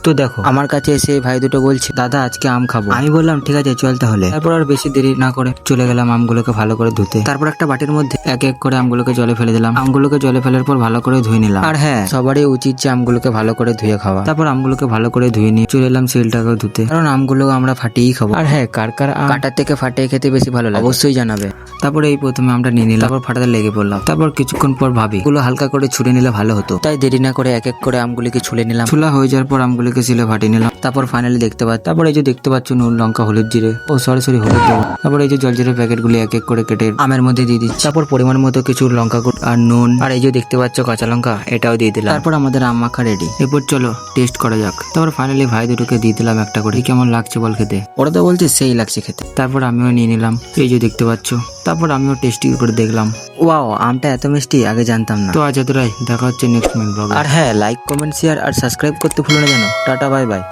তো দেখো আমার কাছে এসে ভাই দুটো বলছে দাদা আজকে আম খাবো। আমি বললাম ঠিক আছে চল তাহলে। তারপর আর বেশি দেরি না করে চলে গেলাম আমগুলোকে ভালো করে ধুতে। তারপর একটা বাটির মধ্যে এক এক করে আমগুলোকে জলে ফেলে দিলাম। আমগুলোকে জলে ফেলার পর ভালো করে ধুয়ে নিলাম। আর হ্যাঁ, সবারই উচিত যে আমগুলোকে ভালো করে ধুয়ে খাওয়া। তারপর আমগুলোকে ভালো করে ধুয়ে নিয়ে চলে এলাম শিলটাকে ধুতে, কারণ আমগুলো আমরা ফাটিয়েই খাবো। আর হ্যাঁ, কার কার আম কাটার থেকে ফাটিয়ে খেতে বেশি ভালো লাগে অবশ্যই জানাবে। তারপরে এই প্রথমে আমটা নিয়ে নিলাম, তারপর ফাটাতে লেগে পড়লাম। তারপর কিছুক্ষণ পর ভাবি এগুলো হালকা করে ছুড়ে নিলে ভালো হতো, তাই দেরি না করে এক এক করে আমগুলিকে ছুলে নিলাম। ছুলা হয়ে যাওয়ার পর আমগুলিকে শিলে ফাটিয়ে নিলাম। তারপর ফাইনালি তারপর এই যে দেখতে পাচ্ছ নুন লঙ্কা হলুদ জিরে সরি হলুদ দেবো। তারপর এই যে জলজিরের প্যাকেটগুলি এক এক করে কেটে আমের মধ্যে দিয়ে দিচ্ছি। তারপর পরিমাণ মতো কিছু লঙ্কা গুঁড়ো আর নুন আর এই যে দেখতে পাচ্ছ কাঁচা লঙ্কা এটাও দিয়ে দিলাম। তারপর আমাদের আম মাখা রেডি। এরপর চলো টেস্ট করা যাক। তারপর ফাইনালি ভাই দুটোকে দিয়ে দিলাম একটা করে। কেমন লাগছে বল খেতে? ওরা তো বলছে সেই লাগছে খেতে। তারপর আমিও নিয়ে নিলাম, এই যে দেখতে পাচ্ছ। তারপর আমিও টেস্টি করে দেখলাম, ওয়াও আমটা এত মিষ্টি আগে জানতাম না। তো আজ এতটাই, দেখা হচ্ছে নেক্সট মিনিট ব্লগে। আর হ্যাঁ, লাইক কমেন্ট শেয়ার আর সাবস্ক্রাইব করতে ভুলো না যেন। Tata bye bye.